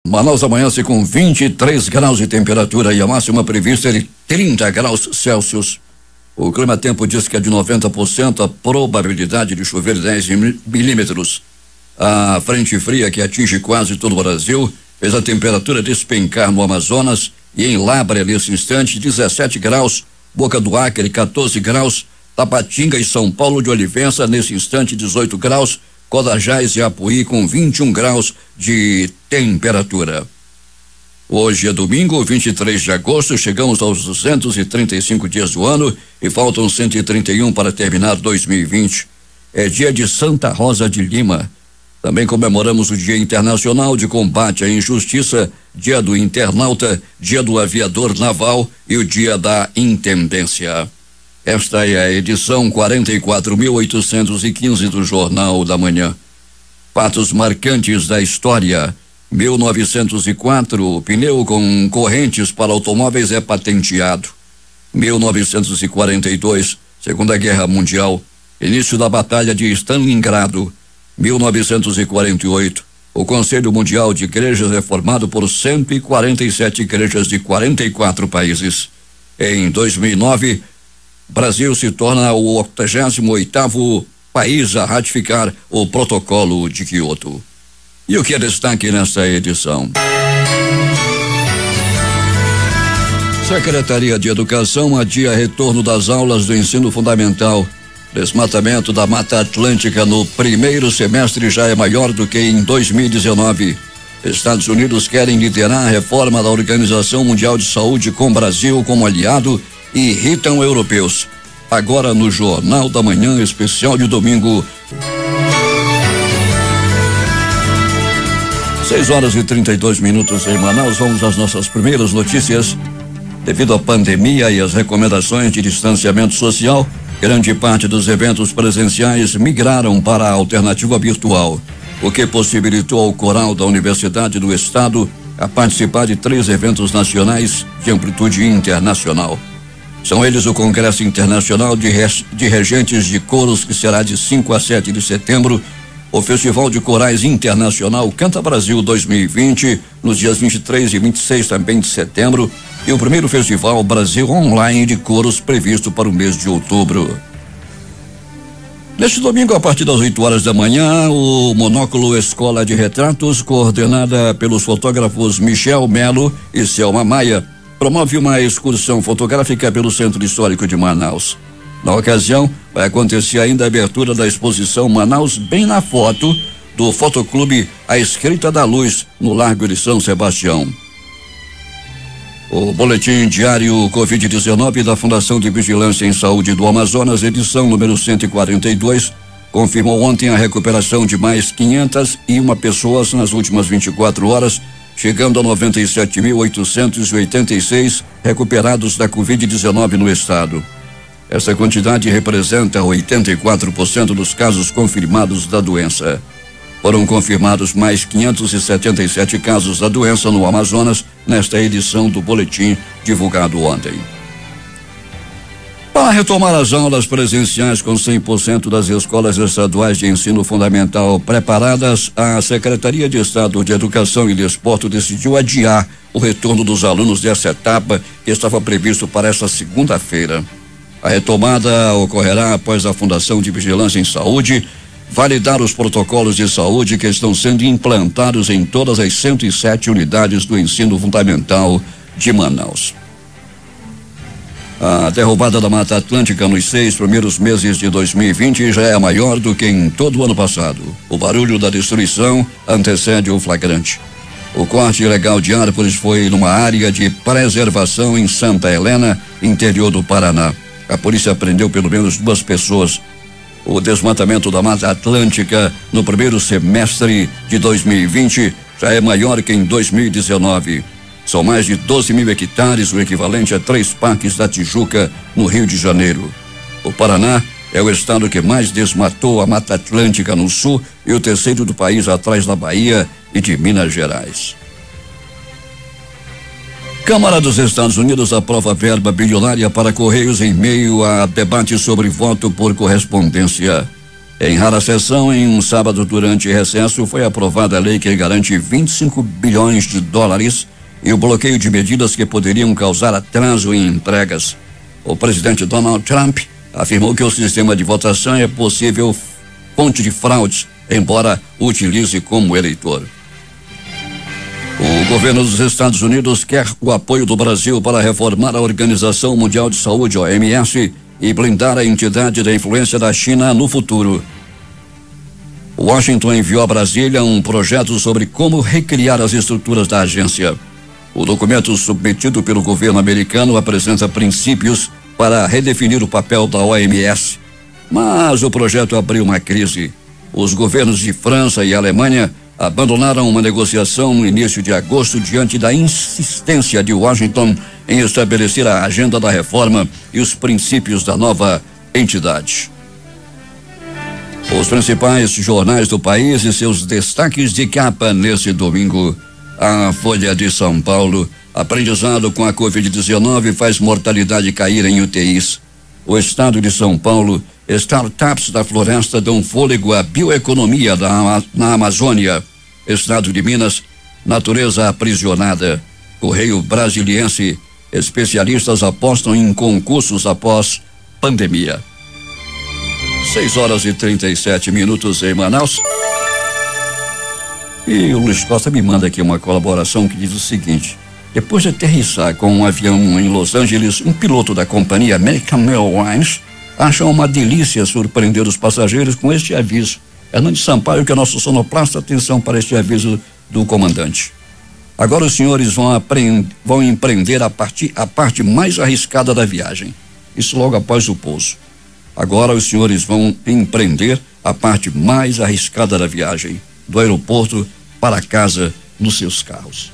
Manaus amanhece com 23 graus de temperatura e a máxima prevista é de 30 graus Celsius. O clima-tempo diz que é de 90% a probabilidade de chover 10 milímetros. A frente fria que atinge quase todo o Brasil fez a temperatura despencar no Amazonas e em Lábrea nesse instante 17 graus, Boca do Acre 14 graus, Tapatinga e São Paulo de Olivença nesse instante 18 graus, Codajás e Apuí com 21 graus de temperatura. Hoje é domingo, 23 de agosto, chegamos aos 235 dias do ano e faltam 131 para terminar 2020. É dia de Santa Rosa de Lima. Também comemoramos o Dia Internacional de Combate à Injustiça, Dia do Internauta, Dia do Aviador Naval e o Dia da Intendência. Esta é a edição 44.815 do Jornal da Manhã. Fatos marcantes da história. 1904, o pneu com correntes para automóveis é patenteado. 1942, Segunda Guerra Mundial, início da Batalha de Stalingrado. 1948, o Conselho Mundial de Igrejas é formado por 147 igrejas de 44 países. Em 2009, Brasil se torna o 88º país a ratificar o Protocolo de Quioto. E o que é destaque nesta edição? Secretaria de Educação adia retorno das aulas do ensino fundamental. Desmatamento da Mata Atlântica no primeiro semestre já é maior do que em 2019. Estados Unidos querem liderar a reforma da Organização Mundial de Saúde com Brasil como aliado e irritam europeus. Agora no Jornal da Manhã, especial de domingo. 6h32 em Manaus. Vamos às nossas primeiras notícias. Devido à pandemia e às recomendações de distanciamento social, grande parte dos eventos presenciais migraram para a alternativa virtual, o que possibilitou ao Coral da Universidade do Estado a participar de 3 eventos nacionais de amplitude internacional. São eles o Congresso Internacional de Regentes de Coros, que será de 5 a 7 de setembro, o Festival de Corais Internacional Canta Brasil 2020, nos dias 23 e 26 também de setembro, e o primeiro Festival Brasil Online de Coros previsto para o mês de outubro. Neste domingo, a partir das 8 horas da manhã, o Monóculo Escola de Retratos, coordenada pelos fotógrafos Michel Melo e Selma Maia, promove uma excursão fotográfica pelo Centro Histórico de Manaus. Na ocasião, vai acontecer ainda a abertura da exposição Manaus Bem na Foto, do Fotoclube A Escrita da Luz, no Largo de São Sebastião. O boletim diário Covid-19 da Fundação de Vigilância em Saúde do Amazonas, edição número 142, confirmou ontem a recuperação de mais 501 pessoas nas últimas 24 horas, chegando a 97.886 recuperados da Covid-19 no estado. Essa quantidade representa 84% dos casos confirmados da doença. Foram confirmados mais 577 casos da doença no Amazonas nesta edição do boletim divulgado ontem. Para retomar as aulas presenciais com 100% das escolas estaduais de ensino fundamental preparadas, a Secretaria de Estado de Educação e Desporto decidiu adiar o retorno dos alunos dessa etapa, que estava previsto para esta segunda-feira. A retomada ocorrerá após a Fundação de Vigilância em Saúde validar os protocolos de saúde que estão sendo implantados em todas as 107 unidades do ensino fundamental de Manaus. A derrubada da Mata Atlântica nos 6 primeiros meses de 2020 já é maior do que em todo o ano passado. O barulho da destruição antecede o flagrante. O corte ilegal de árvores foi numa área de preservação em Santa Helena, interior do Paraná. A polícia prendeu pelo menos 2 pessoas. O desmatamento da Mata Atlântica no primeiro semestre de 2020 já é maior que em 2019. São mais de 12 mil hectares, o equivalente a 3 parques da Tijuca, no Rio de Janeiro. O Paraná é o estado que mais desmatou a Mata Atlântica no sul e o terceiro do país, atrás da Bahia e de Minas Gerais. Câmara dos Estados Unidos aprova verba bilionária para Correios em meio a debate sobre voto por correspondência. Em rara sessão, em um sábado durante recesso, foi aprovada a lei que garante 25 bilhões de dólares e o bloqueio de medidas que poderiam causar atraso em entregas. O presidente Donald Trump afirmou que o sistema de votação é possível fonte de fraudes, embora utilize como eleitor. O governo dos Estados Unidos quer o apoio do Brasil para reformar a Organização Mundial de Saúde, OMS, e blindar a entidade da influência da China no futuro. Washington enviou a Brasília um projeto sobre como recriar as estruturas da agência. O documento submetido pelo governo americano apresenta princípios para redefinir o papel da OMS. Mas o projeto abriu uma crise. Os governos de França e Alemanha abandonaram uma negociação no início de agosto diante da insistência de Washington em estabelecer a agenda da reforma e os princípios da nova entidade. Os principais jornais do país e seus destaques de capa nesse domingo. A Folha de São Paulo: aprendizado com a Covid-19 faz mortalidade cair em UTIs. O estado de São Paulo: startups da floresta dão fôlego à bioeconomia na Amazônia. Estado de Minas: natureza aprisionada. Correio Brasiliense: especialistas apostam em concursos após pandemia. 6h37 em Manaus. E o Luiz Costa me manda aqui uma colaboração que diz o seguinte: depois de aterrissar com um avião em Los Angeles, um piloto da companhia American Airlines achou uma delícia surpreender os passageiros com este aviso. Hernandes Sampaio, que é nosso sonoplasta, atenção para este aviso do comandante. Agora os senhores vão empreender a parte mais arriscada da viagem. Isso logo após o pouso. Agora os senhores vão empreender a parte mais arriscada da viagem, do aeroporto para casa nos seus carros.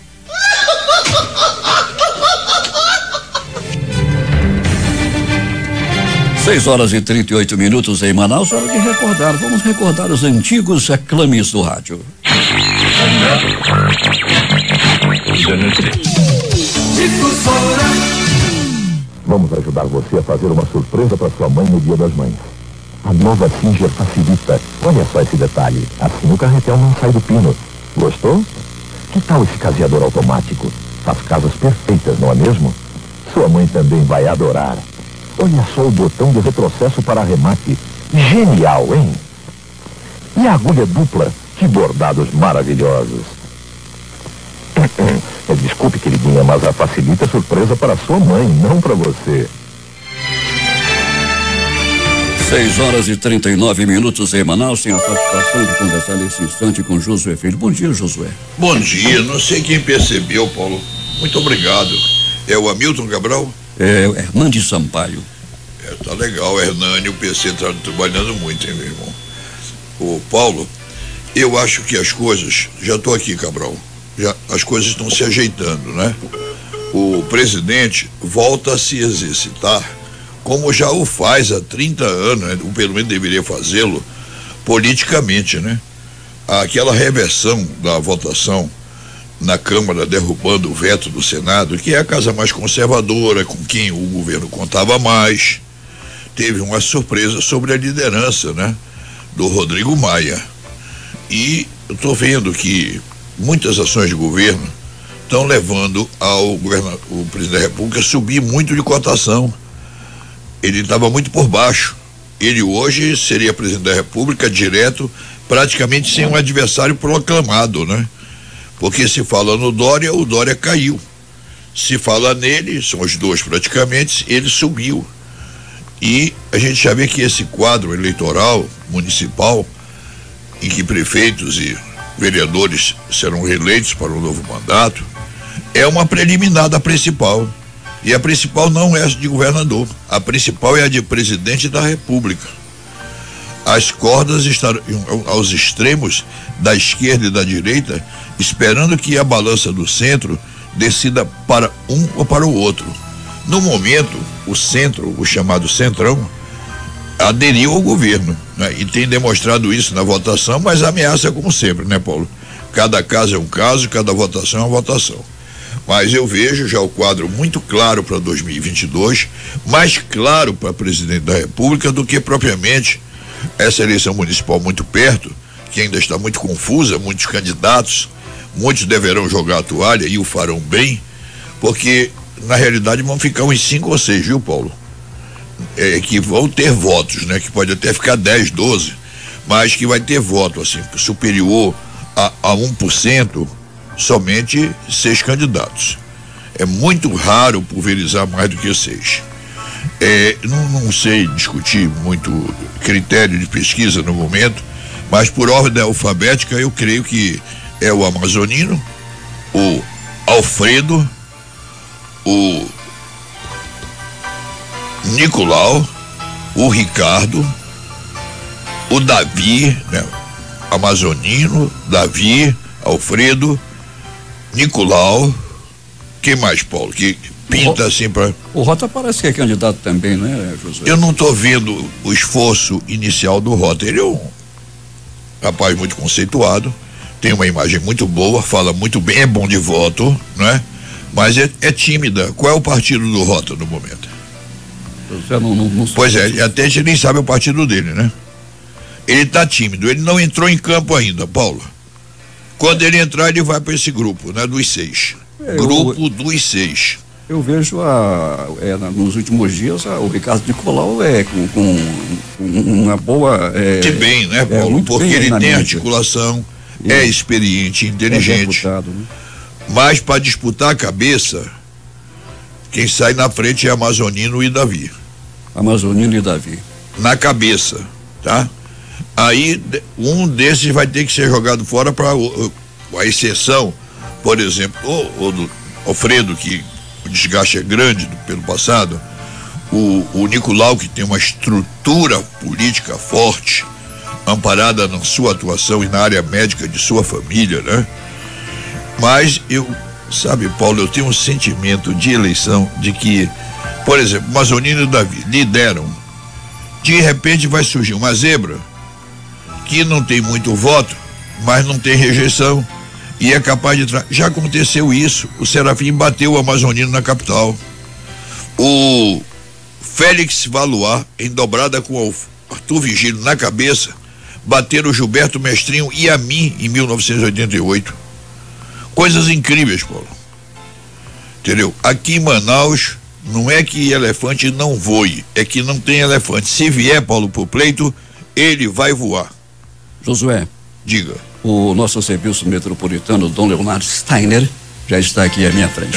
6h38 em Manaus, hora de recordar. Vamos recordar os antigos reclames do rádio. Vamos ajudar você a fazer uma surpresa para sua mãe no Dia das Mães. A nova Singer facilita. Olha só esse detalhe. Assim o carretel não sai do pino. Gostou? Que tal esse caseador automático? Faz casas perfeitas, não é mesmo? Sua mãe também vai adorar. Olha só o botão de retrocesso para arremate. Genial, hein? E a agulha dupla? Que bordados maravilhosos. Desculpe, queridinha, mas a facilita surpresa para sua mãe, não para você. 6h39 em Manaus. Tem a satisfação de conversar nesse instante com Josué Filho. Bom dia, Josué. Bom dia, não sei quem percebeu, Paulo. Muito obrigado. É o Hamilton Cabral? É o Hernandes Sampaio. Tá legal, Hernani, o PC tá trabalhando muito, hein, meu irmão? Ô, Paulo, eu acho que as coisas, já tô aqui, Cabral, as coisas estão se ajeitando, né? O presidente volta a se exercitar, como já o faz há 30 anos, né? Ou pelo menos deveria fazê-lo, politicamente, né? Aquela reversão da votação na Câmara, derrubando o veto do Senado, que é a casa mais conservadora, com quem o governo contava mais, teve uma surpresa sobre a liderança, né? Do Rodrigo Maia. E eu estou vendo que muitas ações de governo estão levando o presidente da República a subir muito de cotação. Ele estava muito por baixo. Ele hoje seria presidente da República direto, praticamente sem um adversário proclamado, né? Porque se fala no Dória, o Dória caiu. Se fala nele, são os dois praticamente, ele subiu. E a gente já vê que esse quadro eleitoral municipal, em que prefeitos e vereadores serão reeleitos para um novo mandato, é uma preliminar da principal. E a principal não é a de governador, a principal é a de presidente da República. As cordas estão aos extremos da esquerda e da direita, esperando que a balança do centro decida para um ou para o outro. No momento, o centro, o chamado centrão, aderiu ao governo, né? E tem demonstrado isso na votação, mas ameaça como sempre, né, Paulo? Cada caso é um caso, cada votação é uma votação. Mas eu vejo já o quadro muito claro para 2022, mais claro para presidente da República do que propriamente essa eleição municipal muito perto, que ainda está muito confusa, muitos candidatos, muitos deverão jogar a toalha e o farão bem, porque na realidade vão ficar uns 5 ou 6, viu, Paulo? Que vão ter votos, né? Que pode até ficar 10, 12, mas que vai ter voto assim, superior a 1%, somente 6 candidatos. É muito raro pulverizar mais do que 6. Não sei discutir muito critério de pesquisa no momento, mas por ordem alfabética eu creio que é o Amazonino, o Alfredo, o Nicolau, o Ricardo, o Davi, né? Amazonino, Davi, Alfredo, Nicolau. Quem mais, Paulo? Que pinta assim para. O Rota parece que é candidato também, né, José? Eu não estou vendo o esforço inicial do Rota. Ele é um rapaz muito conceituado, tem uma imagem muito boa, fala muito bem, é bom de voto, né? Mas é tímida. Qual é o partido do Rota no momento? Pois é, até a gente nem sabe o partido dele, né? Ele está tímido, ele não entrou em campo ainda, Paulo. Quando ele entrar, ele vai para esse grupo, né? Dos 6. Grupo dos 6. Eu vejo nos últimos dias o Ricardo Nicolau com uma boa. De bem, né, Paulo? Porque ele tem mídia. Articulação, é experiente, inteligente. Deputado, né? Mas para disputar a cabeça, quem sai na frente é Amazonino e Davi. Amazonino e Davi. Na cabeça, tá? Aí um desses vai ter que ser jogado fora para a exceção, por exemplo, o do Alfredo, que o desgaste é grande pelo passado, o Nicolau, que tem uma estrutura política forte, amparada na sua atuação e na área médica de sua família, né? Mas sabe, Paulo, eu tenho um sentimento de eleição de que, por exemplo, Amazonino e Davi lideram, de repente vai surgir uma zebra que não tem muito voto, mas não tem rejeição e é capaz de já aconteceu isso. O Serafim bateu o Amazonino na capital. O Félix Valois, em dobrada com o Arthur Vigílio na cabeça, bateram o Gilberto Mestrinho e a mim em 1988. Coisas incríveis, Paulo. Entendeu? Aqui em Manaus não é que elefante não voe, é que não tem elefante. Se vier, Paulo, pro pleito, ele vai voar. Josué, diga. O nosso serviço metropolitano, Dom Leonardo Steiner, já está aqui à minha frente.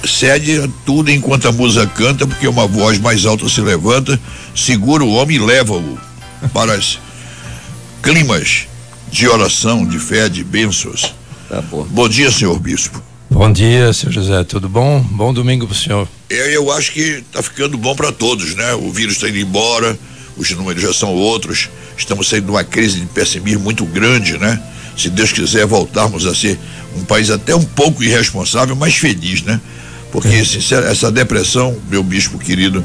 Cede tudo enquanto a musa canta, porque uma voz mais alta se levanta, segura o homem e leva-o para os climas de oração, de fé, de bênçãos. Tá bom. Bom dia, senhor bispo. Bom dia, senhor José, tudo bom? Bom domingo pro senhor. Eu acho que tá ficando bom para todos, né? O vírus está indo embora, os números já são outros, estamos saindo de uma crise de pessimismo muito grande, né? Se Deus quiser voltarmos a ser um país até um pouco irresponsável, mas feliz, né? Porque essa depressão, meu bispo querido,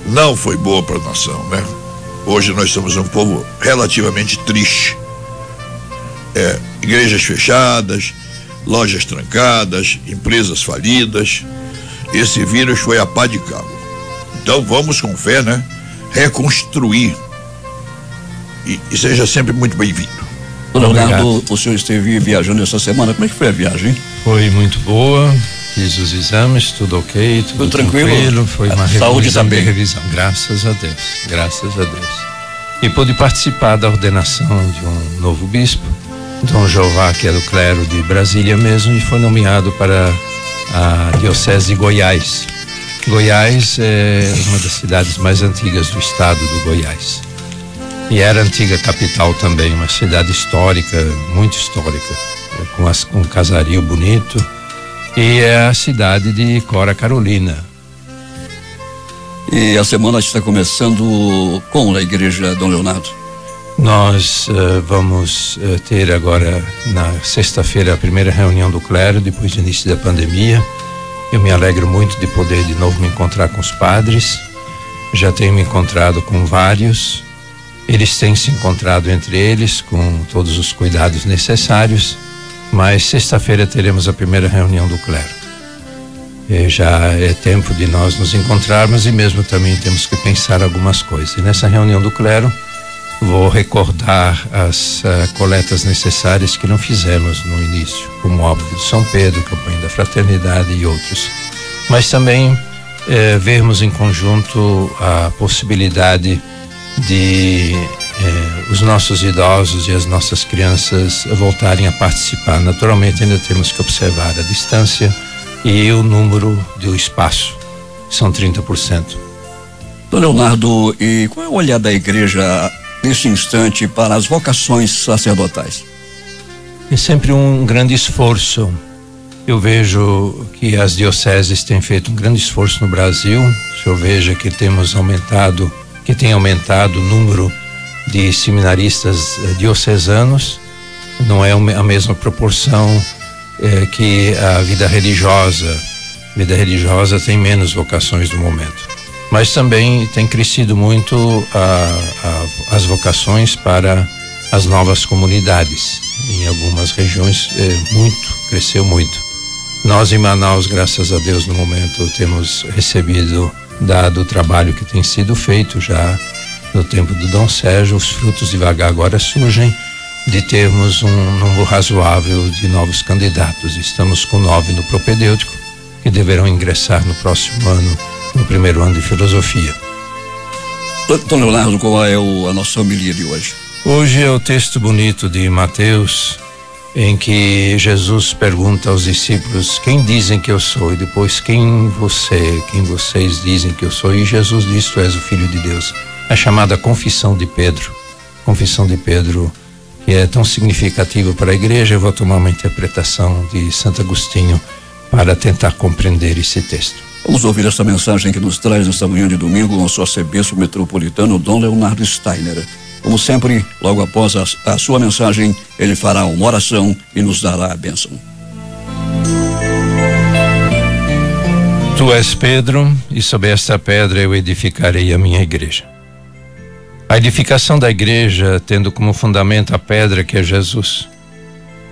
não foi boa para a nação, né? Hoje nós somos um povo relativamente triste. Igrejas fechadas, lojas trancadas, empresas falidas. Esse vírus foi a pá de cabo. Então vamos com fé, né? Reconstruir. E seja sempre muito bem-vindo. Leonardo, o senhor esteve viajando essa semana, como é que foi a viagem? Foi muito boa, fiz os exames, tudo ok, tudo tranquilo. Foi uma revisão, graças a Deus. E pude participar da ordenação de um novo bispo, Dom Jeová, que é do clero de Brasília mesmo, e foi nomeado para a diocese de Goiás. Goiás é uma das cidades mais antigas do estado do Goiás. E era a antiga capital também, uma cidade histórica, muito histórica, com um casario bonito. E é a cidade de Cora Carolina. E a semana está começando com a igreja Dom Leonardo? Nós vamos ter agora na sexta-feira a primeira reunião do clero depois do início da pandemia. Eu me alegro muito de poder de novo me encontrar com os padres. Já tenho me encontrado com vários. Eles têm se encontrado entre eles com todos os cuidados necessários, mas sexta-feira teremos a primeira reunião do clero. Já é tempo de nós nos encontrarmos e mesmo também temos que pensar algumas coisas. E nessa reunião do clero vou recordar as coletas necessárias que não fizemos no início, como o óbito de São Pedro, campanha da fraternidade e outros. Mas também vermos em conjunto a possibilidade de os nossos idosos e as nossas crianças voltarem a participar. Naturalmente ainda temos que observar a distância e o número do espaço, são 30%. Dom Leonardo, e qual é o olhar da igreja nesse instante para as vocações sacerdotais? É sempre um grande esforço. Eu vejo que as dioceses têm feito um grande esforço no Brasil. Se eu vejo que tem aumentado o número de seminaristas diocesanos, não é a mesma proporção que a vida religiosa. A vida religiosa tem menos vocações no momento, mas também tem crescido muito as vocações para as novas comunidades. Em algumas regiões cresceu muito. Nós em Manaus, graças a Deus, no momento temos recebido, dado o trabalho que tem sido feito já no tempo do Dom Sérgio, os frutos devagar agora surgem de termos um número razoável de novos candidatos. Estamos com 9 no propedêutico, que deverão ingressar no próximo ano, no primeiro ano de filosofia. Dom Leonardo, qual é a nossa homilia de hoje? Hoje é o texto bonito de Mateus, em que Jesus pergunta aos discípulos: quem dizem que eu sou? E depois, quem vocês dizem que eu sou? E Jesus diz: tu és o Filho de Deus. A chamada confissão de Pedro. Confissão de Pedro, que é tão significativa para a igreja. Eu vou tomar uma interpretação de Santo Agostinho para tentar compreender esse texto. Vamos ouvir essa mensagem que nos traz nesta manhã de domingo o nosso arcebispo metropolitano Dom Leonardo Steiner. Como sempre, logo após a sua mensagem, ele fará uma oração e nos dará a bênção. Tu és Pedro, e sob esta pedra eu edificarei a minha igreja. A edificação da igreja tendo como fundamento a pedra que é Jesus.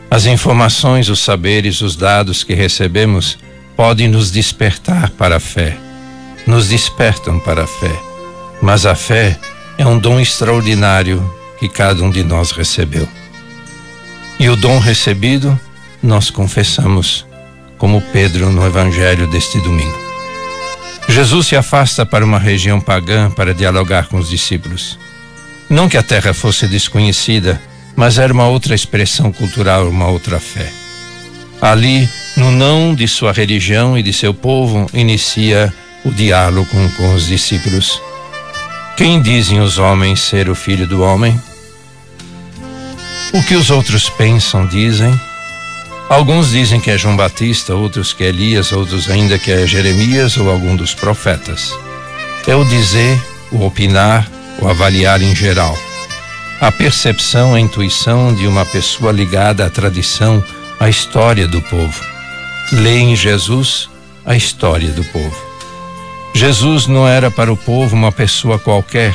As informações, os saberes, os dados que recebemos podem nos despertar para a fé. Nos despertam para a fé. Mas a fé é um dom extraordinário que cada um de nós recebeu. E o dom recebido nós confessamos, como Pedro no evangelho deste domingo. Jesus se afasta para uma região pagã para dialogar com os discípulos. Não que a terra fosse desconhecida, mas era uma outra expressão cultural, uma outra fé. Ali, no não de sua religião e de seu povo, inicia o diálogo com os discípulos. Quem dizem os homens ser o Filho do Homem? O que os outros pensam, dizem? Alguns dizem que é João Batista, outros que é Elias, outros ainda que é Jeremias ou algum dos profetas. É o dizer, o opinar, o avaliar em geral. A percepção, a intuição de uma pessoa ligada à tradição, à história do povo. Lê em Jesus a história do povo. Jesus não era para o povo uma pessoa qualquer.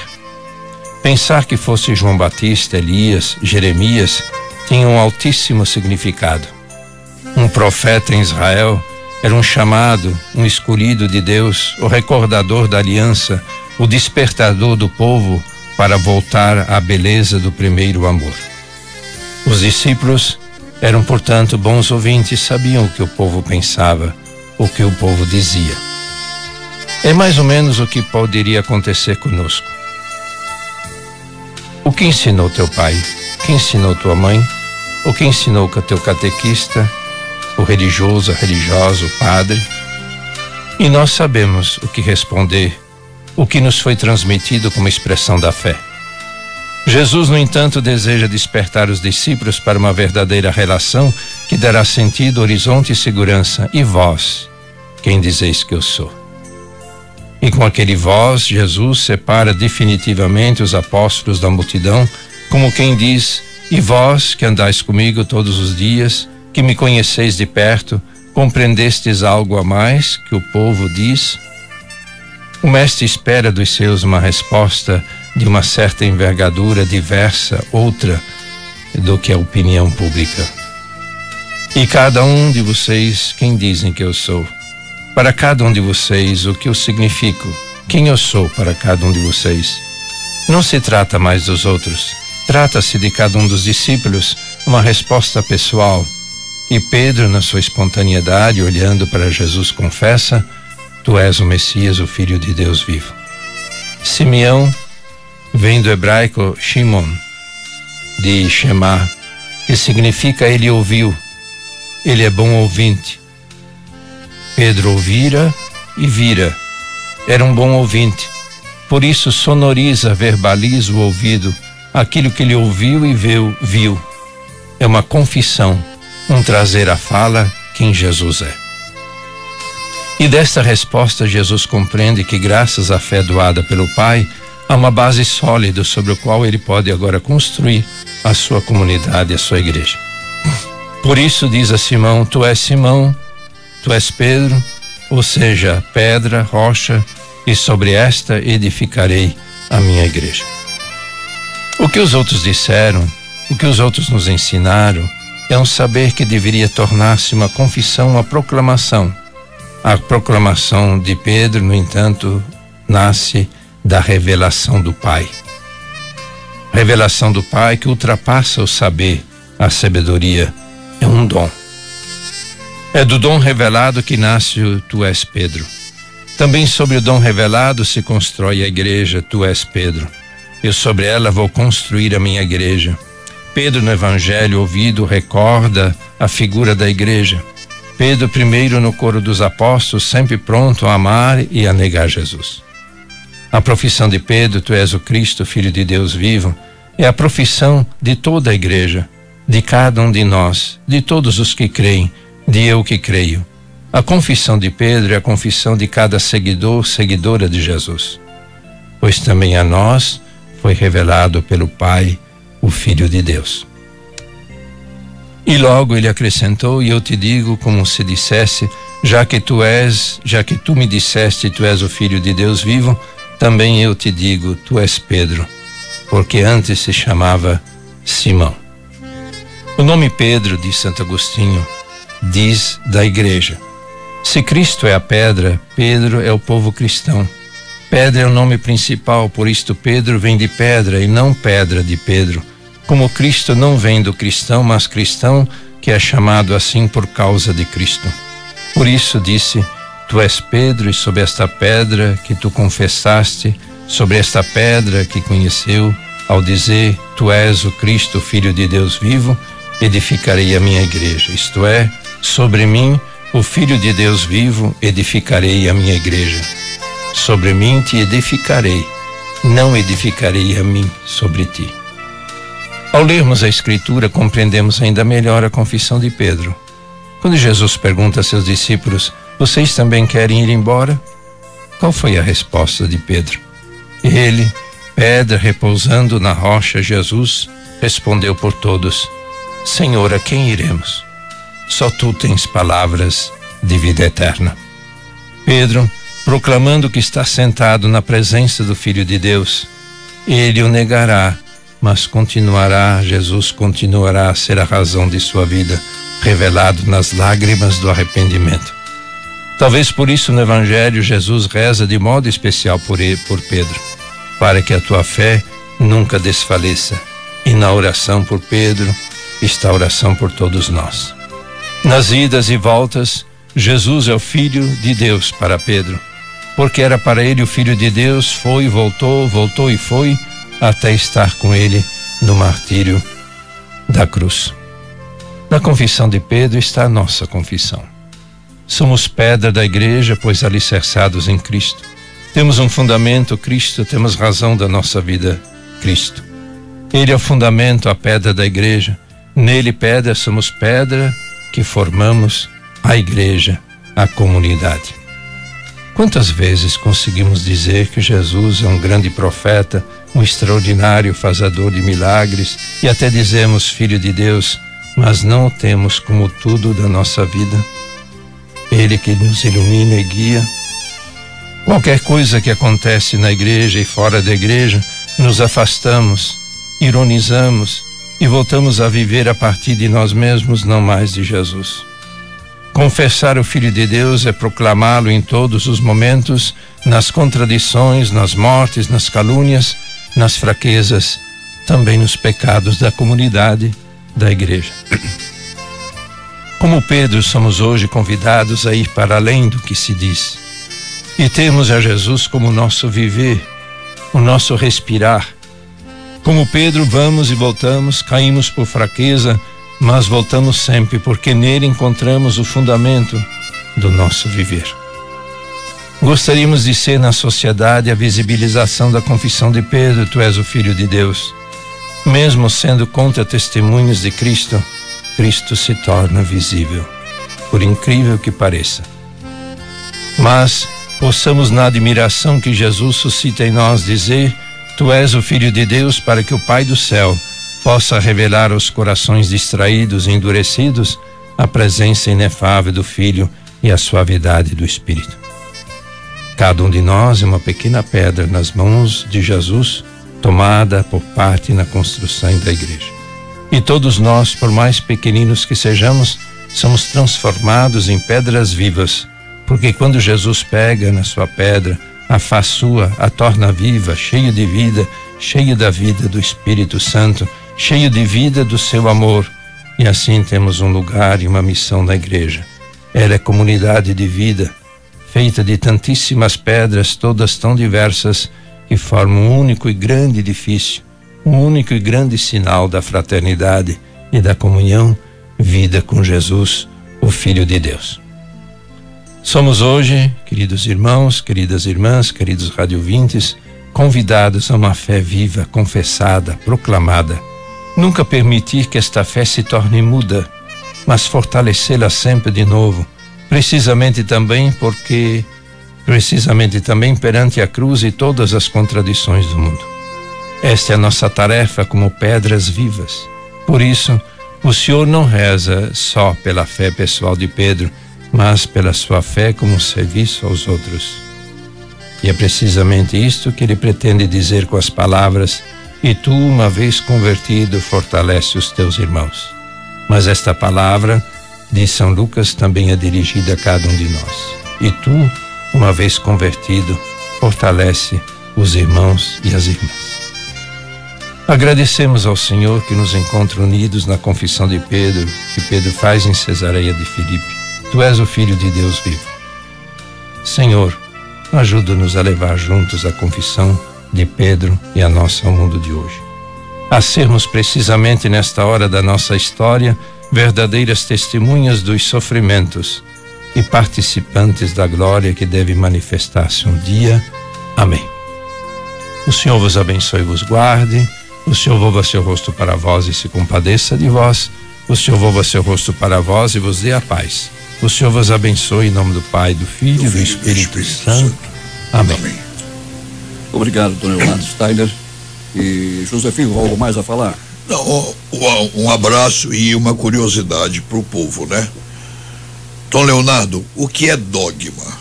Pensar que fosse João Batista, Elias, Jeremias, tinha um altíssimo significado. Um profeta em Israel era um chamado, um escolhido de Deus, o recordador da aliança, o despertador do povo para voltar à beleza do primeiro amor. Os discípulos eram, portanto, bons ouvintes, sabiam o que o povo pensava, o que o povo dizia. É mais ou menos o que poderia acontecer conosco. O que ensinou teu pai? O que ensinou tua mãe? O que ensinou teu catequista? O religioso, a religiosa, o padre? E nós sabemos o que responder, o que nos foi transmitido como expressão da fé. Jesus, no entanto, deseja despertar os discípulos para uma verdadeira relação que dará sentido, horizonte e segurança. E vós, quem dizeis que eu sou? E com aquele vós, Jesus separa definitivamente os apóstolos da multidão, como quem diz: e vós que andais comigo todos os dias, que me conheceis de perto, compreendestes algo a mais que o povo diz? O mestre espera dos seus uma resposta de uma certa envergadura diversa, outra do que a opinião pública. E cada um de vocês, quem dizem que eu sou? Para cada um de vocês, o que eu significo? Quem eu sou para cada um de vocês? Não se trata mais dos outros, trata-se de cada um dos discípulos, uma resposta pessoal. E Pedro, na sua espontaneidade, olhando para Jesus, confessa: Tu és o Messias, o Filho de Deus vivo. Simeão vem do hebraico Shimon, de Shema, que significa ele ouviu, ele é bom ouvinte. Pedro ouvira e vira, era um bom ouvinte, por isso sonoriza, verbaliza o ouvido, aquilo que ele ouviu e viu. É uma confissão, um trazer à fala quem Jesus é. E desta resposta Jesus compreende que, graças à fé doada pelo Pai, há uma base sólida sobre a qual ele pode agora construir a sua comunidade, a sua igreja. Por isso diz a Simão: Tu és Simão, tu és Pedro, ou seja, pedra, rocha, e sobre esta edificarei a minha igreja. O que os outros disseram, o que os outros nos ensinaram, é um saber que deveria tornar-se uma confissão, uma proclamação. A proclamação de Pedro, no entanto, nasce da revelação do Pai. Revelação do Pai que ultrapassa o saber, a sabedoria. É um dom. É do dom revelado que nasce o Tu és Pedro. Também sobre o dom revelado se constrói a igreja. Tu és Pedro. Eu sobre ela vou construir a minha igreja. Pedro, no Evangelho ouvido, recorda a figura da igreja. Pedro, primeiro no coro dos apóstolos, sempre pronto a amar e a negar Jesus. A profissão de Pedro: Tu és o Cristo, Filho de Deus vivo, é a profissão de toda a igreja, de cada um de nós, de todos os que creem, de eu que creio. A confissão de Pedro é a confissão de cada seguidor, seguidora de Jesus. Pois também a nós foi revelado pelo Pai o Filho de Deus. E logo ele acrescentou: E eu te digo, como se dissesse, já que tu me disseste, tu és o Filho de Deus vivo, também eu te digo, tu és Pedro, porque antes se chamava Simão. O nome Pedro, diz Santo Agostinho, diz da igreja. Se Cristo é a pedra, Pedro é o povo cristão. Pedra é o nome principal, por isto Pedro vem de pedra e não pedra de Pedro. Como Cristo não vem do cristão, mas cristão que é chamado assim por causa de Cristo. Por isso disse: Tu és Pedro, e sobre esta pedra que tu confessaste, sobre esta pedra que conheceu, ao dizer: Tu és o Cristo, Filho de Deus vivo, edificarei a minha igreja. Isto é, sobre mim, o Filho de Deus vivo, edificarei a minha igreja. Sobre mim te edificarei, não edificarei a mim sobre ti. Ao lermos a Escritura, compreendemos ainda melhor a confissão de Pedro. Quando Jesus pergunta a seus discípulos: Vocês também querem ir embora? Qual foi a resposta de Pedro? Ele, pedra repousando na rocha, Jesus, respondeu por todos: Senhor, a quem iremos? Só tu tens palavras de vida eterna. Pedro, proclamando que está sentado na presença do Filho de Deus, ele o negará, mas Jesus continuará a ser a razão de sua vida, revelado nas lágrimas do arrependimento. Talvez por isso no Evangelho Jesus reza de modo especial por Pedro, para que a tua fé nunca desfaleça. E na oração por Pedro está a oração por todos nós. Nas idas e voltas, Jesus é o Filho de Deus para Pedro, porque era para ele o Filho de Deus, foi, voltou e foi, até estar com ele no martírio da cruz. Na confissão de Pedro está a nossa confissão. Somos pedra da igreja, pois alicerçados em Cristo. Temos um fundamento, Cristo, temos razão da nossa vida, Cristo. Ele é o fundamento, a pedra da igreja. Nele, pedra, somos pedra que formamos a igreja, a comunidade. Quantas vezes conseguimos dizer que Jesus é um grande profeta, um extraordinário fazedor de milagres, e até dizemos Filho de Deus, mas não o temos como tudo da nossa vida? Ele que nos ilumina e guia. Qualquer coisa que acontece na igreja e fora da igreja, nos afastamos, ironizamos e voltamos a viver a partir de nós mesmos, não mais de Jesus. Confessar o Filho de Deus é proclamá-lo em todos os momentos, nas contradições, nas mortes, nas calúnias, nas fraquezas, também nos pecados da comunidade, da igreja. Como Pedro, somos hoje convidados a ir para além do que se diz e temos a Jesus como nosso viver, o nosso respirar. Como Pedro, vamos e voltamos, caímos por fraqueza, mas voltamos sempre, porque nele encontramos o fundamento do nosso viver. Gostaríamos de ser na sociedade a visibilização da confissão de Pedro: tu és o Filho de Deus. Mesmo sendo contra-testemunhas de Cristo, Cristo se torna visível, por incrível que pareça. Mas possamos, na admiração que Jesus suscita em nós, dizer: tu és o Filho de Deus, para que o Pai do céu possa revelar aos corações distraídos e endurecidos a presença inefável do Filho e a suavidade do Espírito. Cada um de nós é uma pequena pedra nas mãos de Jesus, tomada por parte na construção da igreja. E todos nós, por mais pequeninos que sejamos, somos transformados em pedras vivas, porque quando Jesus pega na sua pedra, a faz sua, a torna viva, cheia de vida, cheia da vida do Espírito Santo, cheio de vida do seu amor, e assim temos um lugar e uma missão na igreja. Ela é comunidade de vida, feita de tantíssimas pedras, todas tão diversas, que formam um único e grande edifício, um único e grande sinal da fraternidade e da comunhão, vida com Jesus, o Filho de Deus. Somos hoje, queridos irmãos, queridas irmãs, queridos radiovintes, convidados a uma fé viva, confessada, proclamada. Nunca permitir que esta fé se torne muda, mas fortalecê-la sempre de novo, precisamente também perante a cruz e todas as contradições do mundo. Esta é a nossa tarefa como pedras vivas. Por isso, o Senhor não reza só pela fé pessoal de Pedro, mas pela sua fé como serviço aos outros. E é precisamente isto que ele pretende dizer com as palavras: e tu, uma vez convertido, fortalece os teus irmãos. Mas esta palavra de São Lucas também é dirigida a cada um de nós. E tu, uma vez convertido, fortalece os irmãos e as irmãs. Agradecemos ao Senhor que nos encontra unidos na confissão de Pedro, que Pedro faz em Cesareia de Filipe. Tu és o Filho de Deus vivo. Senhor, ajuda-nos a levar juntos a confissão de Pedro e a nossa ao mundo de hoje. A sermos precisamente nesta hora da nossa história verdadeiras testemunhas dos sofrimentos e participantes da glória que deve manifestar-se um dia. Amém. O Senhor vos abençoe e vos guarde. O Senhor volva seu rosto para vós e se compadeça de vós. O Senhor volva seu rosto para vós e vos dê a paz. O Senhor vos abençoe em nome do Pai, do Filho e do Espírito Santo. Amém. Obrigado, Dom Leonardo Steiner. E Josefinho, algo mais a falar? Não, um abraço e uma curiosidade para o povo, né? Dom Leonardo, o que é dogma?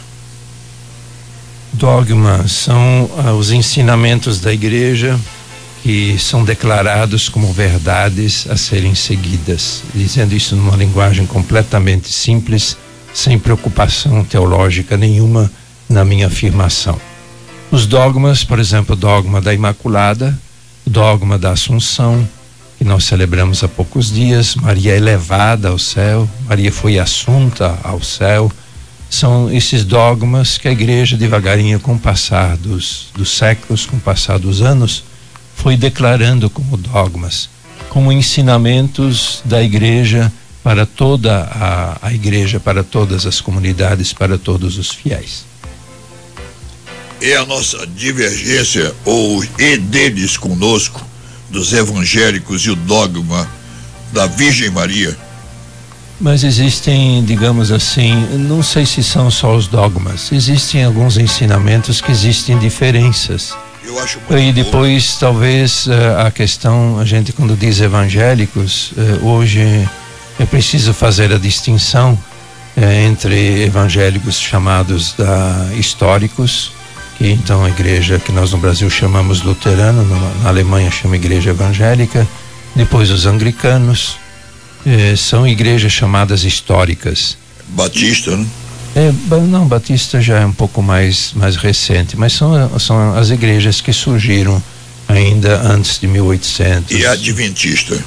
Dogma são os ensinamentos da igreja que são declarados como verdades a serem seguidas, dizendo isso numa linguagem completamente simples, sem preocupação teológica nenhuma na minha afirmação. Os dogmas, por exemplo, o dogma da Imaculada, o dogma da Assunção, que nós celebramos há poucos dias, Maria elevada ao céu, Maria foi assunta ao céu. São esses dogmas que a igreja devagarinho, com o passar dos séculos, com o passar dos anos, foi declarando como dogmas, como ensinamentos da igreja para toda a igreja, para todas as comunidades, para todos os fiéis. É a nossa divergência, e deles conosco, dos evangélicos, e o dogma da Virgem Maria. Mas existem, digamos assim, não sei se são só os dogmas, existem alguns ensinamentos que existem diferenças. Eu acho muito e depois, talvez, a questão, a gente quando diz evangélicos, hoje é preciso fazer a distinção entre evangélicos chamados históricos, que então a igreja que nós no Brasil chamamos luterano, na Alemanha chama igreja evangélica, depois os anglicanos, são igrejas chamadas históricas. Batista, né? Não, Batista já é um pouco mais recente, mas são as igrejas que surgiram ainda antes de 1800. E adventista?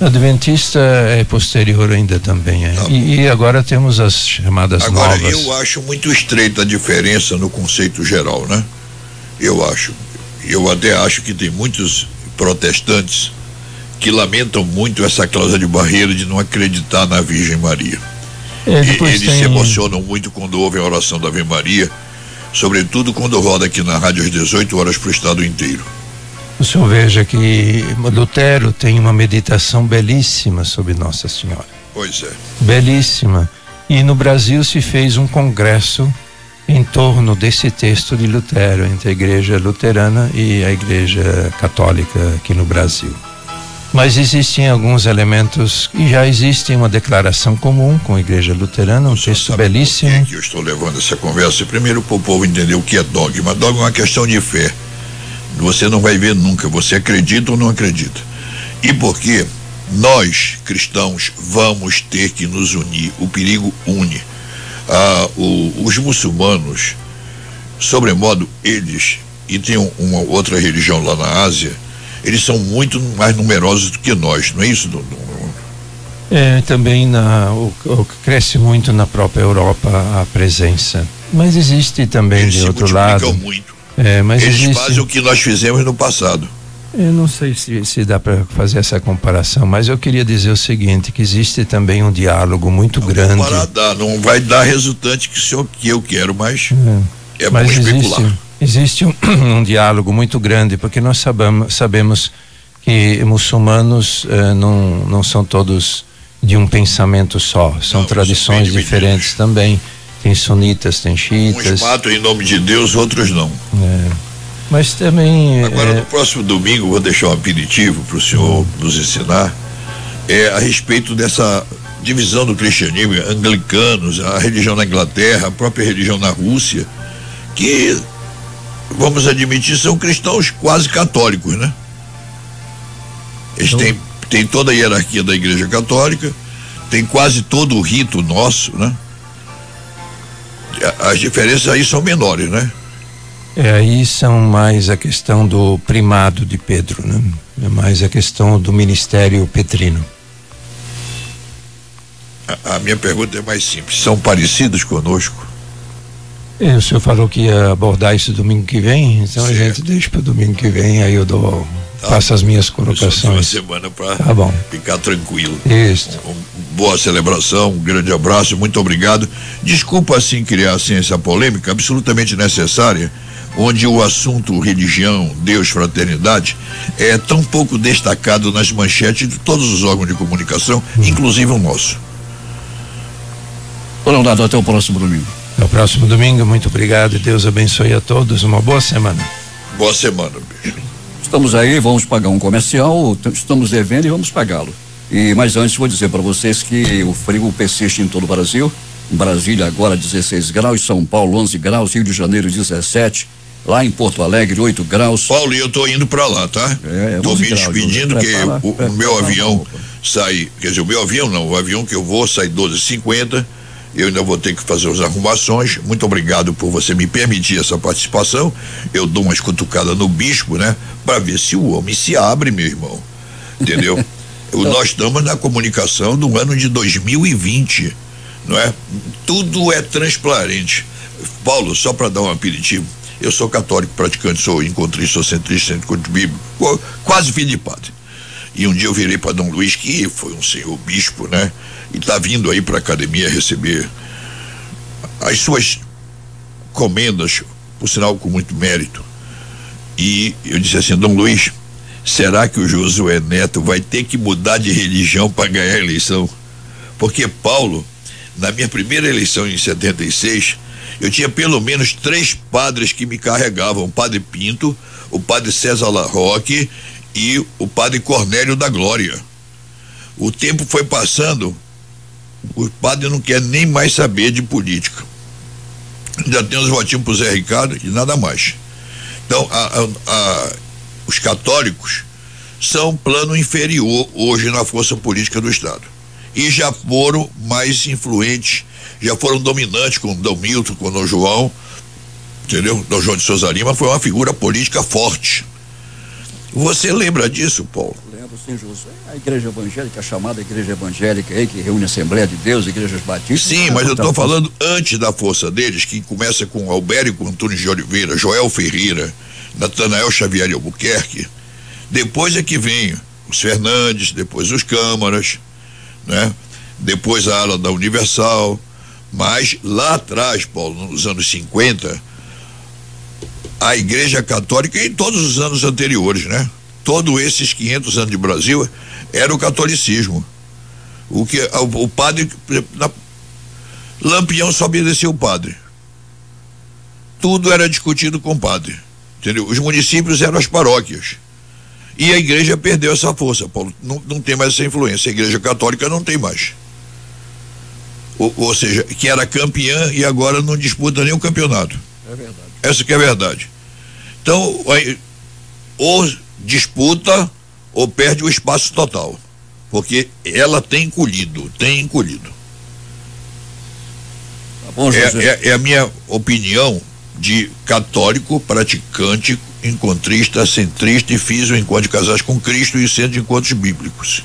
Adventista é posterior ainda também. E agora temos as chamadas novas. Agora, eu acho muito estreita a diferença no conceito geral, né? Eu até acho que tem muitos protestantes que lamentam muito essa cláusula de barreira de não acreditar na Virgem Maria. Eles se emocionam muito quando ouvem a oração da Ave Maria, sobretudo quando roda aqui na rádio às 18 horas para o estado inteiro. O senhor veja que Lutero tem uma meditação belíssima sobre Nossa Senhora. Pois é. Belíssima. E no Brasil se fez um congresso em torno desse texto de Lutero, entre a igreja luterana e a igreja católica aqui no Brasil. Mas existem alguns elementos e já existe uma declaração comum com a igreja luterana, um texto belíssimo. Por que eu estou levando essa conversa? Primeiro para o povo entender o que é dogma. Dogma é uma questão de fé. Você não vai ver nunca, você acredita ou não acredita. E porque nós, cristãos, vamos ter que nos unir. O perigo une. Os muçulmanos, sobremodo eles, e tem uma outra religião lá na Ásia, eles são muito mais numerosos do que nós, não é isso, Dudu? Também cresce muito na própria Europa a presença. Mas existe também eles de outro lado. Muito. Mas eles fazem o que nós fizemos no passado. Eu não sei se dá para fazer essa comparação, mas eu queria dizer o seguinte, que existe também um diálogo muito grande. Não vai dar resultante que eu quero, mas bom especular. Existe um diálogo muito grande, porque nós sabemos que muçulmanos não são todos de um pensamento só, são tradições diferentes também. Tem sunitas, tem xiitas. Uns matam em nome de Deus, outros não. Mas também. Agora, no próximo domingo, vou deixar um aperitivo para o senhor nos ensinar a respeito dessa divisão do cristianismo, anglicanos, a religião na Inglaterra, a própria religião na Rússia, que, vamos admitir, são cristãos quase católicos, né? Eles têm toda a hierarquia da Igreja Católica, tem quase todo o rito nosso, né? As diferenças aí são menores, né? Aí são mais a questão do primado de Pedro, né? É mais a questão do ministério petrino. A minha pergunta é mais simples. São parecidos conosco? O senhor falou que ia abordar isso domingo que vem, então certo. A gente deixa para domingo que vem, aí eu faço as minhas colocações. Uma semana para ficar tranquilo. Isso. Boa celebração, um grande abraço, muito obrigado. Desculpa assim criar assim essa polêmica absolutamente necessária, onde o assunto religião, Deus, fraternidade é tão pouco destacado nas manchetes de todos os órgãos de comunicação, inclusive o nosso. Leonardo, até o próximo domingo. Até o próximo domingo, muito obrigado e Deus abençoe a todos, uma boa semana. Boa semana, bicho. Estamos aí, vamos pagar um comercial, estamos devendo e vamos pagá-lo. Mas antes vou dizer para vocês que o frio persiste em todo o Brasil. Em Brasília agora 16 graus, São Paulo 11 graus, Rio de Janeiro 17, lá em Porto Alegre 8 graus. Paulo, e eu tô indo para lá, tá? Tô me despedindo que o meu avião sai, quer dizer, o meu avião não, o avião que eu vou sai 12h50. Eu ainda vou ter que fazer as arrumações. Muito obrigado por você me permitir essa participação. Eu dou umas cutucadas no bispo, né? Para ver se o homem se abre, meu irmão. Entendeu? Nós estamos na comunicação do ano de 2020, não é? Tudo é transparente. Paulo, só para dar um aperitivo, eu sou católico praticante, sou centrista, centro bíblico, quase filho de padre. E um dia eu virei para Dom Luiz, que foi um senhor bispo, né? E está vindo aí para a academia receber as suas comendas, por sinal com muito mérito. E eu disse assim: Dom Luiz, será que o Josué Neto vai ter que mudar de religião para ganhar a eleição? Porque Paulo, na minha primeira eleição em 76, eu tinha pelo menos 3 padres que me carregavam: o padre Pinto, o padre César Larroque e o padre Cornélio da Glória. O tempo foi passando, o padre não quer nem mais saber de política. Já tem os votinhos pro Zé Ricardo e nada mais. Então, os católicos são plano inferior hoje na força política do Estado. E já foram mais influentes, já foram dominantes com o Dom Milton, com o Dom João, entendeu? Dom João de Sousa Lima foi uma figura política forte. Você lembra disso, Paulo? Lembro, sim, José. A igreja evangélica, a chamada igreja evangélica aí, que reúne a Assembleia de Deus, igrejas batistas. Sim, mas eu estou falando antes da força deles, que começa com Albérico Antunes de Oliveira, Joel Ferreira, Natanael Xavier de Albuquerque. Depois é que vem os Fernandes, depois os Câmaras, né? Depois a ala da Universal. Mas lá atrás, Paulo, nos anos 50, a Igreja Católica, em todos os anos anteriores, né? Todos esses 500 anos de Brasil, era o catolicismo. O padre, Lampião só obedecia o padre. Tudo era discutido com o padre, entendeu? Os municípios eram as paróquias. E a igreja perdeu essa força, Paulo. Não tem mais essa influência. A Igreja Católica não tem mais. Ou seja, que era campeã e agora não disputa nem o campeonato. É verdade. Essa que é a verdade. Então, ou disputa ou perde o espaço total. Porque ela tem encolhido. Tá bom, José. É a minha opinião de católico, praticante, encontrista, centrista e fiz o encontro de casais com Cristo e centro de encontros bíblicos.